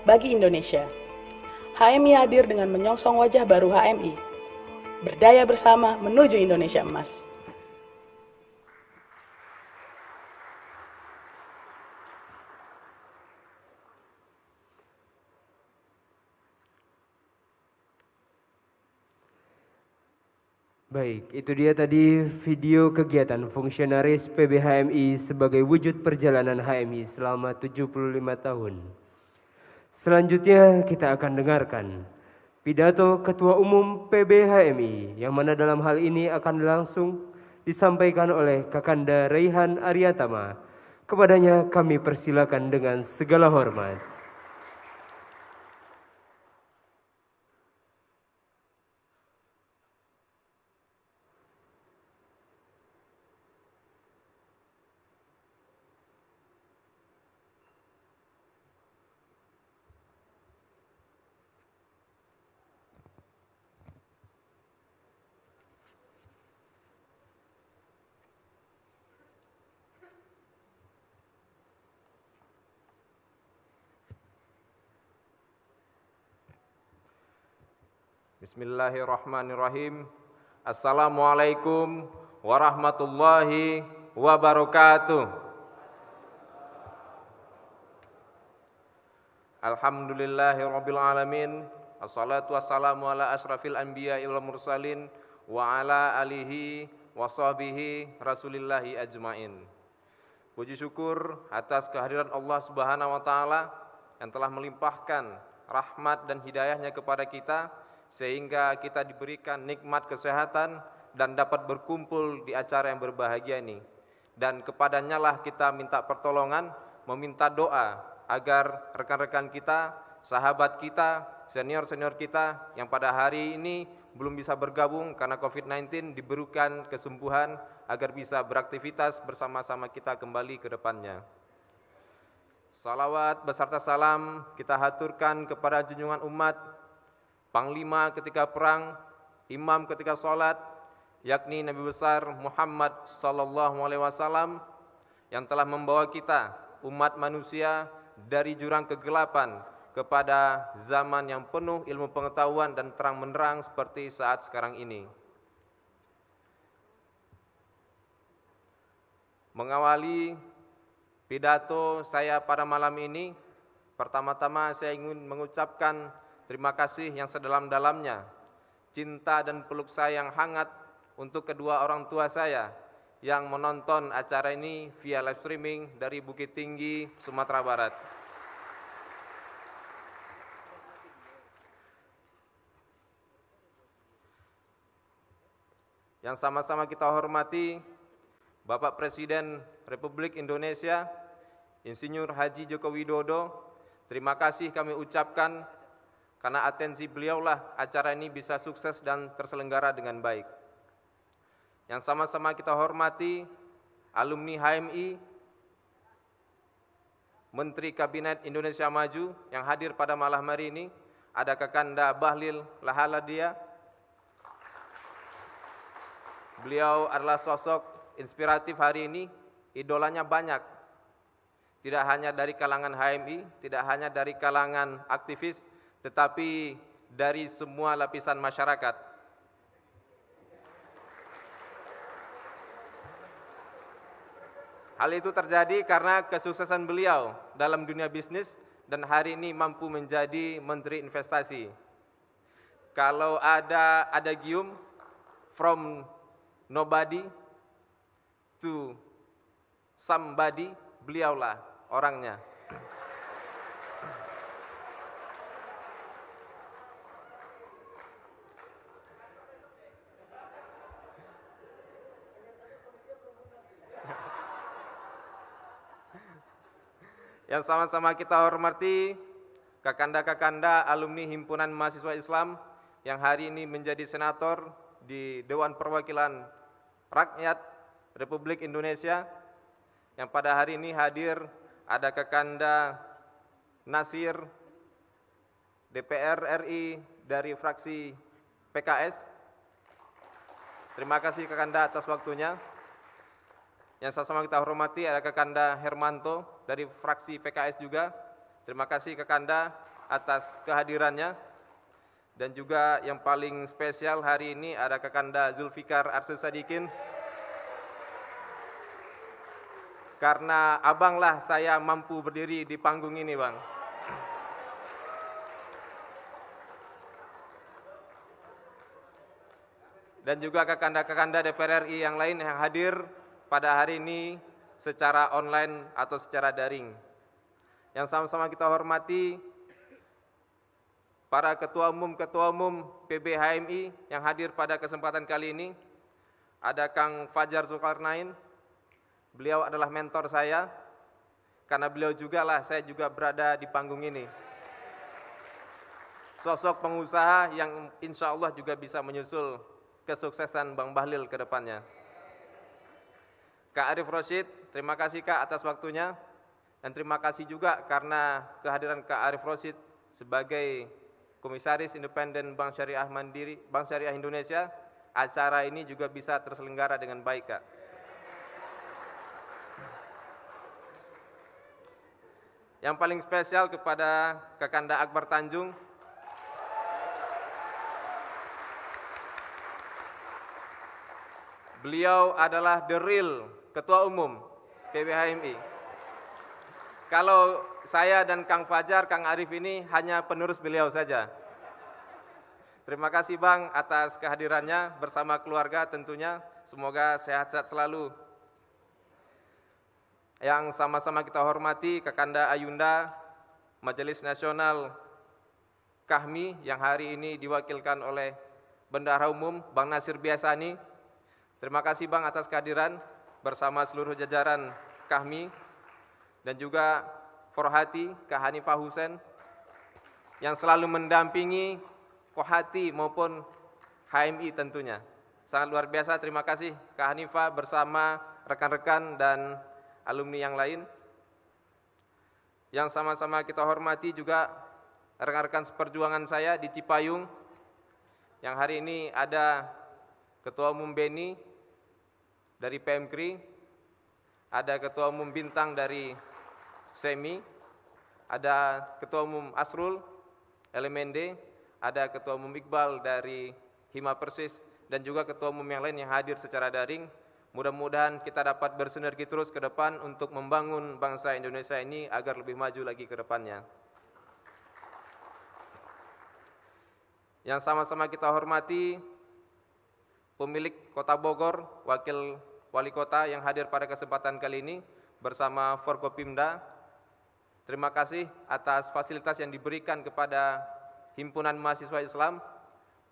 Bagi Indonesia, HMI hadir dengan menyongsong wajah baru HMI, berdaya bersama menuju Indonesia emas. Baik, itu dia tadi video kegiatan fungsionaris PBHMI sebagai wujud perjalanan HMI selama 75 tahun. Selanjutnya kita akan dengarkan pidato Ketua Umum PBHMI yang mana dalam hal ini akan langsung disampaikan oleh Kakanda Raihan Aryatama. Kepadanya kami persilakan dengan segala hormat. Bismillahirrahmanirrahim. Assalamualaikum warahmatullahi wabarakatuh. Alhamdulillahirabbil alamin. Assalatu wassalamu ala asrafil anbiya'i wal mursalin wa ala alihi wa sahbihi rasulillahi ajmain. Puji syukur atas kehadiran Allah Subhanahu wa taala yang telah melimpahkan rahmat dan hidayahnya kepada kita sehingga kita diberikan nikmat kesehatan dan dapat berkumpul di acara yang berbahagia ini. Dan kepadanya lah kita minta pertolongan, meminta doa agar rekan-rekan kita, sahabat kita, senior-senior kita yang pada hari ini belum bisa bergabung karena COVID-19 diberikan kesembuhan agar bisa beraktivitas bersama-sama kita kembali ke depannya. Salawat beserta salam kita haturkan kepada junjungan umat, Panglima ketika perang, Imam ketika sholat, yakni Nabi besar Muhammad SAW yang telah membawa kita, umat manusia, dari jurang kegelapan kepada zaman yang penuh ilmu pengetahuan dan terang benderang seperti saat sekarang ini. Mengawali pidato saya pada malam ini, pertama-tama saya ingin mengucapkan terima kasih yang sedalam-dalamnya, cinta dan peluk sayang hangat untuk kedua orang tua saya yang menonton acara ini via live streaming dari Bukit Tinggi, Sumatera Barat. Yang sama-sama kita hormati Bapak Presiden Republik Indonesia, Insinyur Haji Joko Widodo, terima kasih kami ucapkan karena atensi beliaulah acara ini bisa sukses dan terselenggara dengan baik. Yang sama-sama kita hormati alumni HMI, Menteri Kabinet Indonesia Maju yang hadir pada malam hari ini, ada Kakanda Bahlil Lahaladia. Beliau adalah sosok inspiratif hari ini, idolanya banyak. Tidak hanya dari kalangan HMI, tidak hanya dari kalangan aktivis, tetapi dari semua lapisan masyarakat. Hal itu terjadi karena kesuksesan beliau dalam dunia bisnis dan hari ini mampu menjadi Menteri Investasi. Kalau ada adagium from nobody to somebody, beliaulah orangnya. Yang sama-sama kita hormati kakanda-kakanda alumni Himpunan Mahasiswa Islam yang hari ini menjadi senator di Dewan Perwakilan Rakyat Republik Indonesia, yang pada hari ini hadir ada Kakanda Nasir DPR RI dari fraksi PKS. Terima kasih Kakanda atas waktunya. Yang sama-sama kita hormati ada Kakanda Hermanto dari fraksi PKS juga. Terima kasih Kakanda atas kehadirannya. Dan juga yang paling spesial hari ini ada Kakanda Zulfikar Arsy Sadikin. Karena abanglah saya mampu berdiri di panggung ini, Bang. Dan juga kakanda-kakanda DPR RI yang lain yang hadir pada hari ini secara online atau secara daring. Yang sama-sama kita hormati para ketua umum PB HMI yang hadir pada kesempatan kali ini. Ada Kang Fajar Zulkarnain, beliau adalah mentor saya, karena beliau juga lah saya juga berada di panggung ini. Sosok pengusaha yang insya Allah juga bisa menyusul kesuksesan Bang Bahlil ke depannya. Kak Arif Rosyid, terima kasih Kak atas waktunya, dan terima kasih juga karena kehadiran Kak Arif Rosyid sebagai Komisaris Independen Bank Syariah Mandiri, Bank Syariah Indonesia, acara ini juga bisa terselenggara dengan baik, Kak. Yang paling spesial kepada Kakanda Akbar Tanjung, beliau adalah the real Ketua Umum PB HMI. Kalau saya dan Kang Fajar, Kang Arif ini hanya penerus beliau saja. Terima kasih Bang atas kehadirannya bersama keluarga tentunya. Semoga sehat-sehat selalu. Yang sama-sama kita hormati Kakanda Ayunda, Majelis Nasional KAHMI yang hari ini diwakilkan oleh Bendahara Umum Bang Nasir Biasani. Terima kasih Bang atas kehadiran bersama seluruh jajaran KAHMI. Dan juga Forhati, Kak Hanifah Husen, yang selalu mendampingi Kohati maupun HMI tentunya. Sangat luar biasa, terima kasih Kak Hanifah bersama rekan-rekan dan alumni yang lain. Yang sama-sama kita hormati juga rekan-rekan seperjuangan saya di Cipayung, yang hari ini ada Ketua Umum Beni dari PMKRI, ada Ketua Umum Bintang dari SEMI, ada Ketua Umum Asrul, LMND, ada Ketua Umum Iqbal dari Hima Persis, dan juga Ketua Umum yang lain yang hadir secara daring. Mudah-mudahan kita dapat bersinergi terus ke depan untuk membangun bangsa Indonesia ini agar lebih maju lagi ke depannya. Yang sama-sama kita hormati pemilik Kota Bogor, Wakil Wali Kota yang hadir pada kesempatan kali ini bersama Forkopimda. Terima kasih atas fasilitas yang diberikan kepada Himpunan Mahasiswa Islam.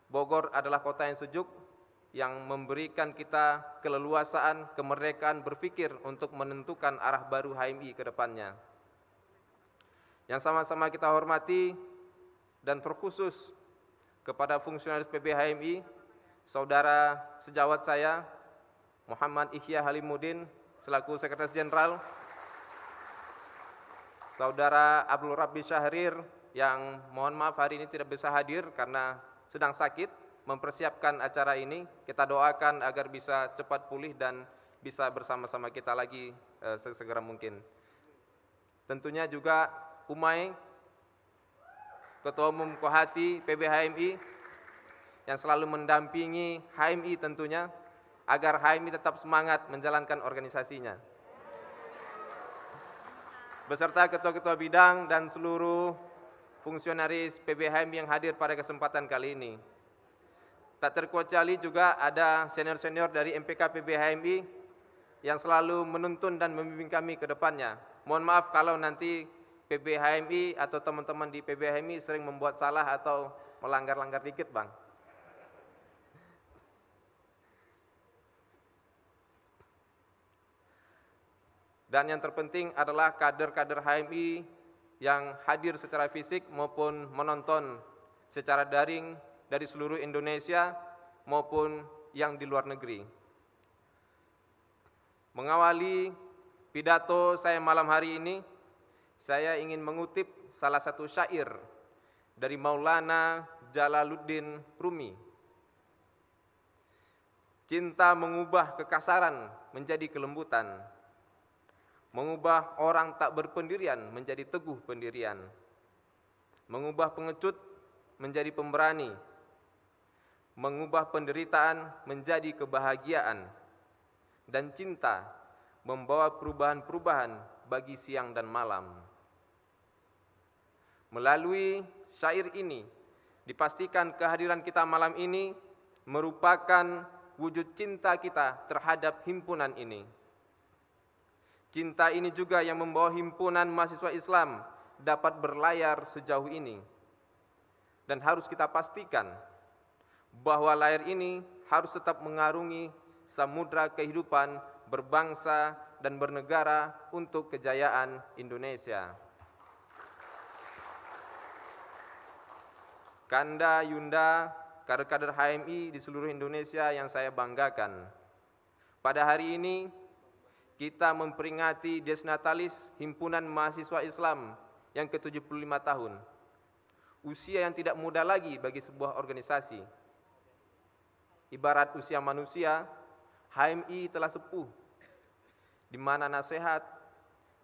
Bogor adalah kota yang sejuk, yang memberikan kita keleluasaan, kemerdekaan berpikir untuk menentukan arah baru HMI ke depannya. Yang sama-sama kita hormati dan terkhusus kepada fungsionaris PB HMI, saudara sejawat saya, Muhammad Ihya Halimuddin, selaku Sekretaris Jenderal, Saudara Abdul Rabbi Syahrir, yang mohon maaf hari ini tidak bisa hadir karena sedang sakit, mempersiapkan acara ini. Kita doakan agar bisa cepat pulih dan bisa bersama-sama kita lagi sesegera mungkin. Tentunya juga Umay, Ketua Umum Kohati PB HMI, yang selalu mendampingi HMI tentunya, agar HMI tetap semangat menjalankan organisasinya. Beserta ketua-ketua bidang dan seluruh fungsionaris PB HMI yang hadir pada kesempatan kali ini. Tak terkecuali juga ada senior-senior dari MPK PB HMI yang selalu menuntun dan membimbing kami ke depannya. Mohon maaf kalau nanti PB HMI atau teman-teman di PB HMI sering membuat salah atau melanggar-langgar dikit, Bang. Dan yang terpenting adalah kader-kader HMI yang hadir secara fisik maupun menonton secara daring dari seluruh Indonesia maupun yang di luar negeri. Mengawali pidato saya malam hari ini, saya ingin mengutip salah satu syair dari Maulana Jalaluddin Rumi. Cinta mengubah kekasaran menjadi kelembutan, mengubah orang tak berpendirian menjadi teguh pendirian, mengubah pengecut menjadi pemberani, mengubah penderitaan menjadi kebahagiaan, dan cinta membawa perubahan-perubahan bagi siang dan malam. Melalui syair ini, dipastikan kehadiran kita malam ini merupakan wujud cinta kita terhadap himpunan ini. Cinta ini juga yang membawa himpunan mahasiswa Islam dapat berlayar sejauh ini. Dan harus kita pastikan bahwa layar ini harus tetap mengarungi samudra kehidupan berbangsa dan bernegara untuk kejayaan Indonesia. Kanda Yunda, kader-kader HMI di seluruh Indonesia yang saya banggakan. Pada hari ini, kita memperingati Desnatalis Himpunan Mahasiswa Islam yang ke-75 tahun. Usia yang tidak muda lagi bagi sebuah organisasi. Ibarat usia manusia, HMI telah sepuh, di mana nasihat,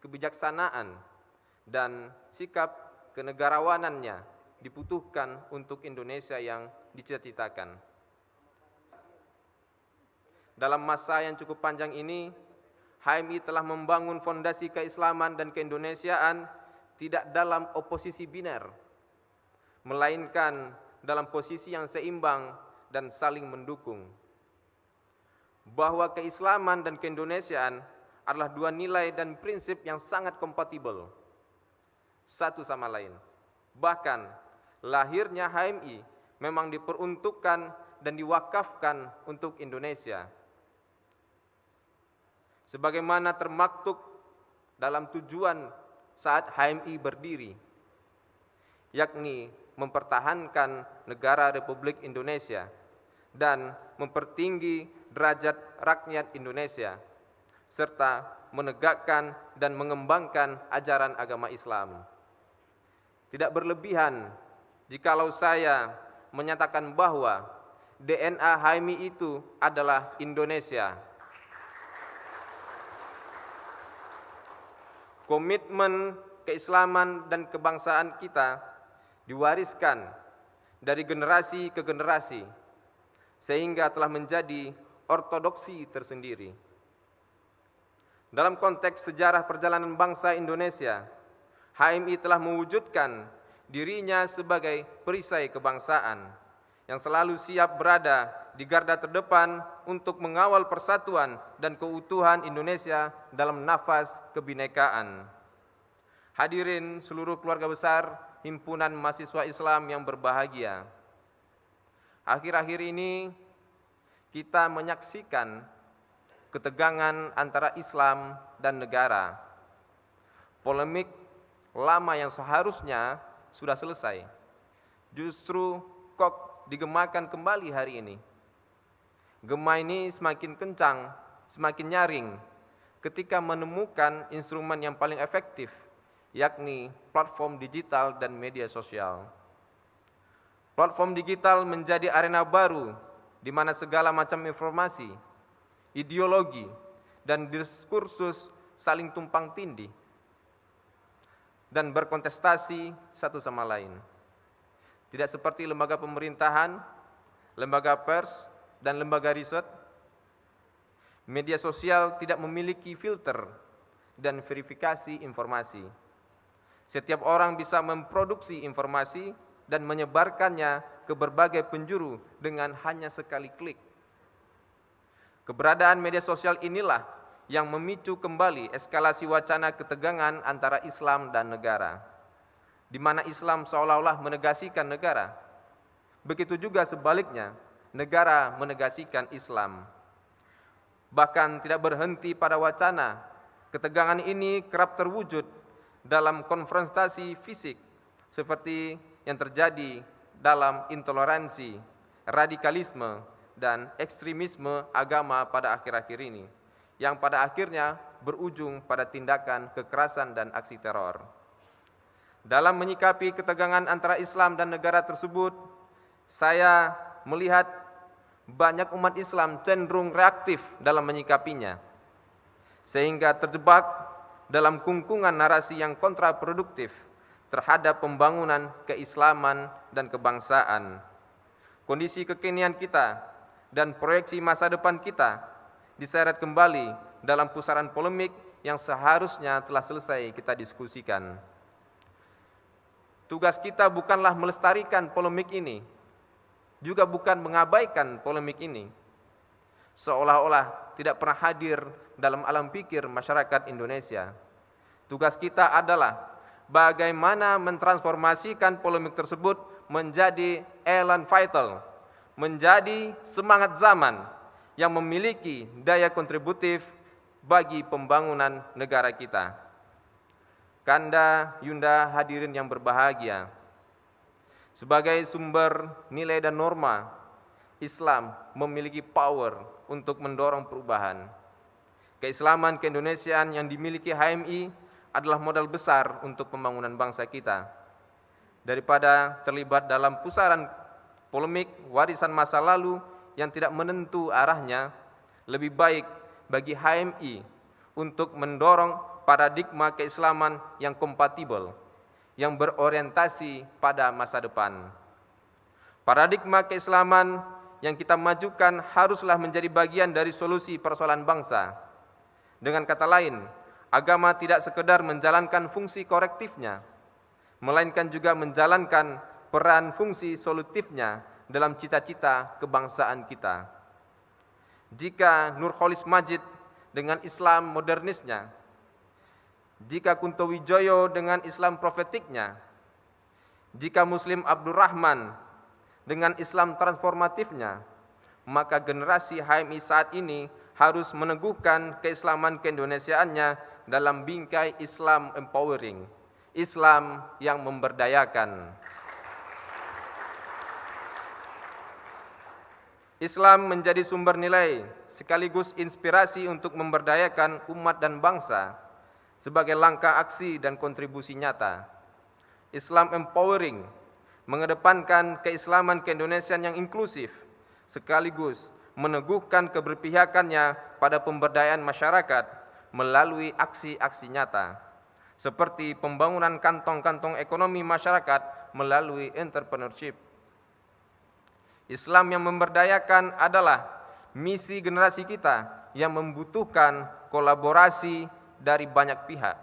kebijaksanaan, dan sikap kenegarawanannya dibutuhkan untuk Indonesia yang dicita-citakan. Dalam masa yang cukup panjang ini, HMI telah membangun fondasi keislaman dan keindonesiaan tidak dalam oposisi biner, melainkan dalam posisi yang seimbang dan saling mendukung. Bahwa keislaman dan keindonesiaan adalah dua nilai dan prinsip yang sangat kompatibel satu sama lain. Bahkan lahirnya HMI memang diperuntukkan dan diwakafkan untuk Indonesia. Sebagaimana termaktub dalam tujuan saat HMI berdiri, yakni mempertahankan negara Republik Indonesia dan mempertinggi derajat rakyat Indonesia, serta menegakkan dan mengembangkan ajaran agama Islam. Tidak berlebihan jikalau saya menyatakan bahwa DNA HMI itu adalah Indonesia. Komitmen keislaman dan kebangsaan kita diwariskan dari generasi ke generasi, sehingga telah menjadi ortodoksi tersendiri. Dalam konteks sejarah perjalanan bangsa Indonesia, HMI telah mewujudkan dirinya sebagai perisai kebangsaan yang selalu siap berada di garda terdepan untuk mengawal persatuan dan keutuhan Indonesia dalam nafas kebinekaan. Hadirin seluruh keluarga besar Himpunan Mahasiswa Islam yang berbahagia. Akhir-akhir ini kita menyaksikan ketegangan antara Islam dan negara. Polemik lama yang seharusnya sudah selesai, justru kok digemakan kembali hari ini. Gema ini semakin kencang, semakin nyaring ketika menemukan instrumen yang paling efektif, yakni platform digital dan media sosial. Platform digital menjadi arena baru di mana segala macam informasi, ideologi, dan diskursus saling tumpang tindih dan berkontestasi satu sama lain. Tidak seperti lembaga pemerintahan, lembaga pers, dan lembaga riset, media sosial tidak memiliki filter dan verifikasi informasi. Setiap orang bisa memproduksi informasi dan menyebarkannya ke berbagai penjuru dengan hanya sekali klik. Keberadaan media sosial inilah yang memicu kembali eskalasi wacana ketegangan antara Islam dan negara, di mana Islam seolah-olah menegasikan negara. Begitu juga sebaliknya, negara menegasikan Islam. Bahkan tidak berhenti pada wacana, ketegangan ini kerap terwujud dalam konfrontasi fisik seperti yang terjadi dalam intoleransi, radikalisme, dan ekstremisme agama pada akhir-akhir ini, yang pada akhirnya berujung pada tindakan kekerasan dan aksi teror. Dalam menyikapi ketegangan antara Islam dan negara tersebut, saya melihat banyak umat Islam cenderung reaktif dalam menyikapinya, sehingga terjebak dalam kungkungan narasi yang kontraproduktif terhadap pembangunan keislaman dan kebangsaan. Kondisi kekinian kita dan proyeksi masa depan kita diseret kembali dalam pusaran polemik yang seharusnya telah selesai kita diskusikan. Tugas kita bukanlah melestarikan polemik ini, juga bukan mengabaikan polemik ini, seolah-olah tidak pernah hadir dalam alam pikir masyarakat Indonesia. Tugas kita adalah bagaimana mentransformasikan polemik tersebut menjadi elan vital, menjadi semangat zaman yang memiliki daya kontributif bagi pembangunan negara kita. Kanda, Yunda, hadirin yang berbahagia, sebagai sumber nilai dan norma, Islam memiliki power untuk mendorong perubahan. Keislaman keindonesiaan yang dimiliki HMI adalah modal besar untuk pembangunan bangsa kita. Daripada terlibat dalam pusaran polemik warisan masa lalu yang tidak menentu arahnya, lebih baik bagi HMI untuk mendorong paradigma keislaman yang kompatibel, yang berorientasi pada masa depan. Paradigma keislaman yang kita majukan haruslah menjadi bagian dari solusi persoalan bangsa. Dengan kata lain, agama tidak sekedar menjalankan fungsi korektifnya, melainkan juga menjalankan peran fungsi solutifnya dalam cita-cita kebangsaan kita. Jika Nurholis Majid dengan Islam modernisnya, jika Kunto Wijoyo dengan Islam profetiknya, jika Muslim Abdurrahman dengan Islam transformatifnya, maka generasi HMI saat ini harus meneguhkan keislaman keindonesiaannya dalam bingkai Islam empowering, Islam yang memberdayakan. Islam menjadi sumber nilai sekaligus inspirasi untuk memberdayakan umat dan bangsa sebagai langkah aksi dan kontribusi nyata. Islam empowering mengedepankan keislaman keindonesiaan yang inklusif sekaligus meneguhkan keberpihakannya pada pemberdayaan masyarakat melalui aksi-aksi nyata seperti pembangunan kantong-kantong ekonomi masyarakat melalui entrepreneurship. Islam yang memberdayakan adalah misi generasi kita yang membutuhkan kolaborasi dari banyak pihak,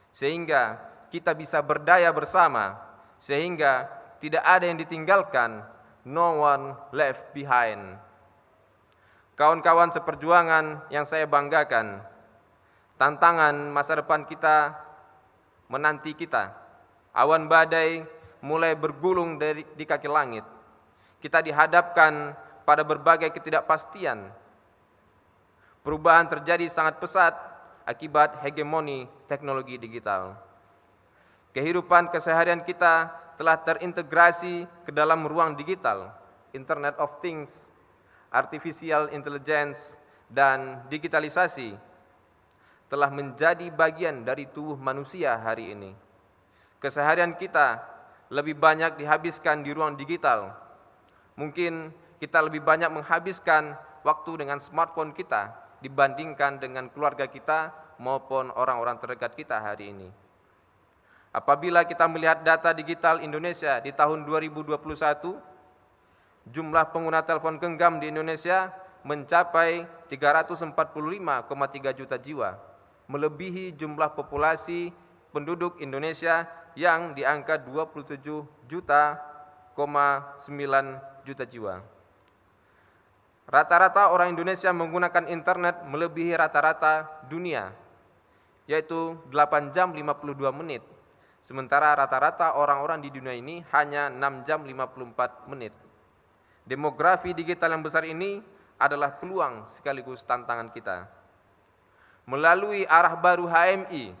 sehingga kita bisa berdaya bersama, sehingga tidak ada yang ditinggalkan, no one left behind. Kawan-kawan seperjuangan yang saya banggakan, tantangan masa depan kita menanti kita. Awan badai mulai bergulung di kaki langit. Kita dihadapkan pada berbagai ketidakpastian. Perubahan terjadi sangat pesat akibat hegemoni teknologi digital. Kehidupan keseharian kita telah terintegrasi ke dalam ruang digital, Internet of Things, Artificial Intelligence, dan digitalisasi telah menjadi bagian dari tubuh manusia hari ini. Keseharian kita lebih banyak dihabiskan di ruang digital. Mungkin kita lebih banyak menghabiskan waktu dengan smartphone kita dibandingkan dengan keluarga kita maupun orang-orang terdekat kita hari ini. Apabila kita melihat data digital Indonesia di tahun 2021, jumlah pengguna telepon genggam di Indonesia mencapai 345,3 juta jiwa, melebihi jumlah populasi penduduk Indonesia yang di angka 27,9 juta jiwa. Rata-rata orang Indonesia menggunakan internet melebihi rata-rata dunia, yaitu 8 jam 52 menit. Sementara rata-rata orang-orang di dunia ini hanya 6 jam 54 menit. Demografi digital yang besar ini adalah peluang sekaligus tantangan kita. Melalui arah baru HMI,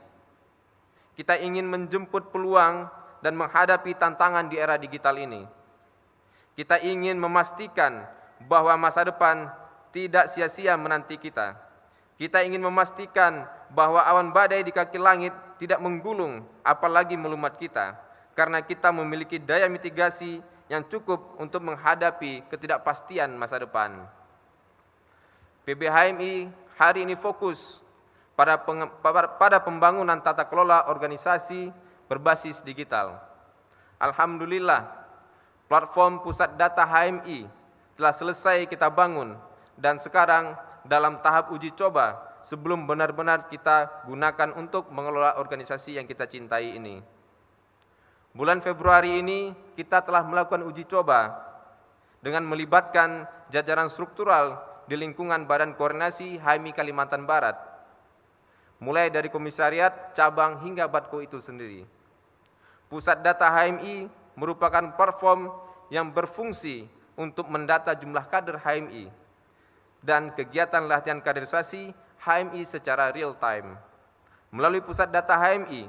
kita ingin menjemput peluang dan menghadapi tantangan di era digital ini. Kita ingin memastikan bahwa masa depan tidak sia-sia menanti kita. Kita ingin memastikan bahwa awan badai di kaki langit tidak menggulung apalagi melumat kita, karena kita memiliki daya mitigasi yang cukup untuk menghadapi ketidakpastian masa depan. PBHMI hari ini fokus pada pembangunan tata kelola organisasi berbasis digital. Alhamdulillah, platform pusat data HMI telah selesai kita bangun dan sekarang dalam tahap uji coba sebelum benar-benar kita gunakan untuk mengelola organisasi yang kita cintai ini. Bulan Februari ini kita telah melakukan uji coba dengan melibatkan jajaran struktural di lingkungan Badan Koordinasi HMI Kalimantan Barat, mulai dari komisariat, cabang, hingga Batko itu sendiri. Pusat data HMI merupakan platform yang berfungsi untuk mendata jumlah kader HMI dan kegiatan latihan kaderisasi HMI secara real time. Melalui pusat data HMI,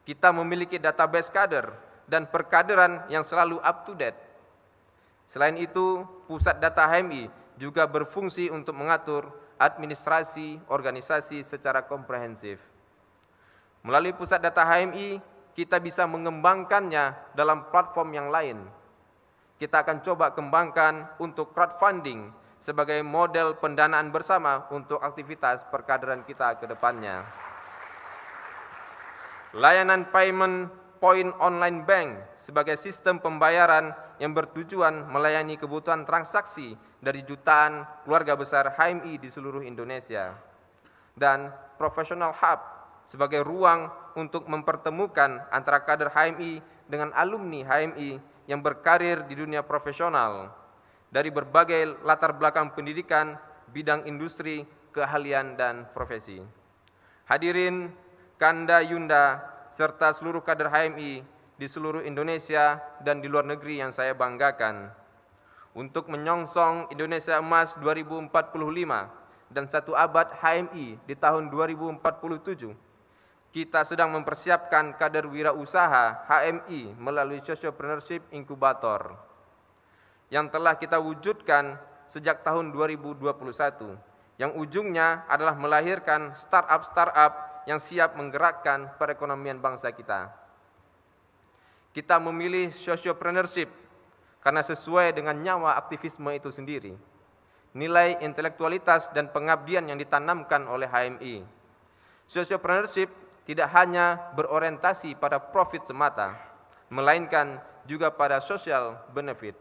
kita memiliki database kader dan perkaderan yang selalu up to date. Selain itu, pusat data HMI juga berfungsi untuk mengatur administrasi organisasi secara komprehensif. Melalui pusat data HMI, kita bisa mengembangkannya dalam platform yang lain. Kita akan coba kembangkan untuk crowdfunding sebagai model pendanaan bersama untuk aktivitas perkaderan kita ke depannya. Layanan payment point online bank sebagai sistem pembayaran yang bertujuan melayani kebutuhan transaksi dari jutaan keluarga besar HMI di seluruh Indonesia. Dan professional hub sebagai ruang untuk mempertemukan antara kader HMI dengan alumni HMI yang berkarir di dunia profesional dari berbagai latar belakang pendidikan, bidang industri, keahlian, dan profesi. Hadirin Kanda Yunda serta seluruh kader HMI di seluruh Indonesia dan di luar negeri yang saya banggakan. Untuk menyongsong Indonesia Emas 2045 dan 1 abad HMI di tahun 2047, kita sedang mempersiapkan kader wirausaha HMI melalui Sociopreneurship Incubator yang telah kita wujudkan sejak tahun 2021, yang ujungnya adalah melahirkan startup-startup yang siap menggerakkan perekonomian bangsa kita. Kita memilih sociopreneurship karena sesuai dengan nyawa aktivisme itu sendiri, nilai intelektualitas dan pengabdian yang ditanamkan oleh HMI. Sociopreneurship tidak hanya berorientasi pada profit semata, melainkan juga pada social benefit.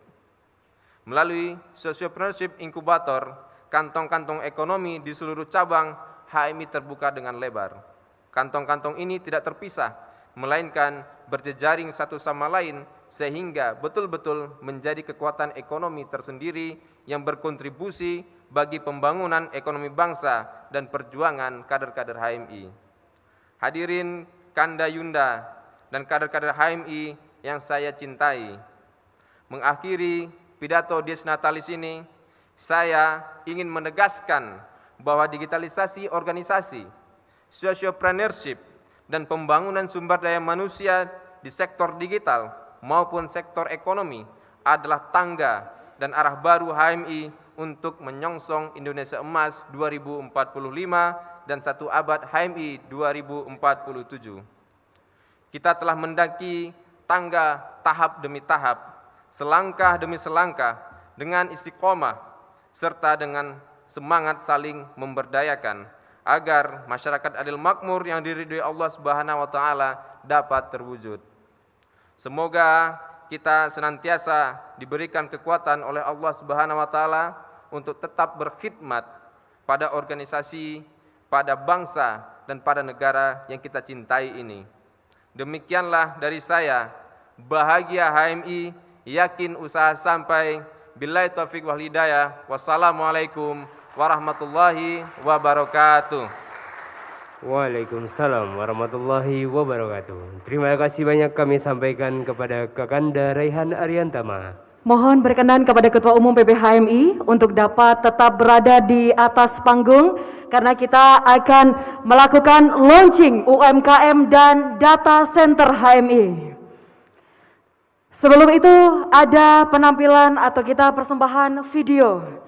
Melalui Sociopreneurship Incubator, kantong-kantong ekonomi di seluruh cabang HMI terbuka dengan lebar. Kantong-kantong ini tidak terpisah, melainkan berjejaring satu sama lain sehingga betul-betul menjadi kekuatan ekonomi tersendiri yang berkontribusi bagi pembangunan ekonomi bangsa dan perjuangan kader-kader HMI. Hadirin Kanda Yunda dan kader-kader HMI yang saya cintai, mengakhiri pidato Dies Natalis ini, saya ingin menegaskan bahwa digitalisasi organisasi, sociopreneurship, dan pembangunan sumber daya manusia di sektor digital maupun sektor ekonomi adalah tangga dan arah baru HMI untuk menyongsong Indonesia Emas 2045 dan 1 abad HMI 2047. Kita telah mendaki tangga tahap demi tahap, selangkah demi selangkah dengan istiqomah serta dengan semangat saling memberdayakan agar masyarakat adil makmur yang diridhoi Allah Subhanahu wa taala dapat terwujud. Semoga kita senantiasa diberikan kekuatan oleh Allah Subhanahu wa taala untuk tetap berkhidmat pada organisasi, pada bangsa dan pada negara yang kita cintai ini. Demikianlah dari saya. Bahagia HMI, yakin usaha sampai. Billahi taufiq wal hidayah. Wassalamualaikum warahmatullahi wabarakatuh. Waalaikumsalam warahmatullahi wabarakatuh. Terima kasih banyak kami sampaikan kepada Kakanda Raihan Ariantama. Mohon berkenan kepada Ketua Umum PBHMI untuk dapat tetap berada di atas panggung karena kita akan melakukan launching UMKM dan Data Center HMI. Sebelum itu ada penampilan atau kita persembahan video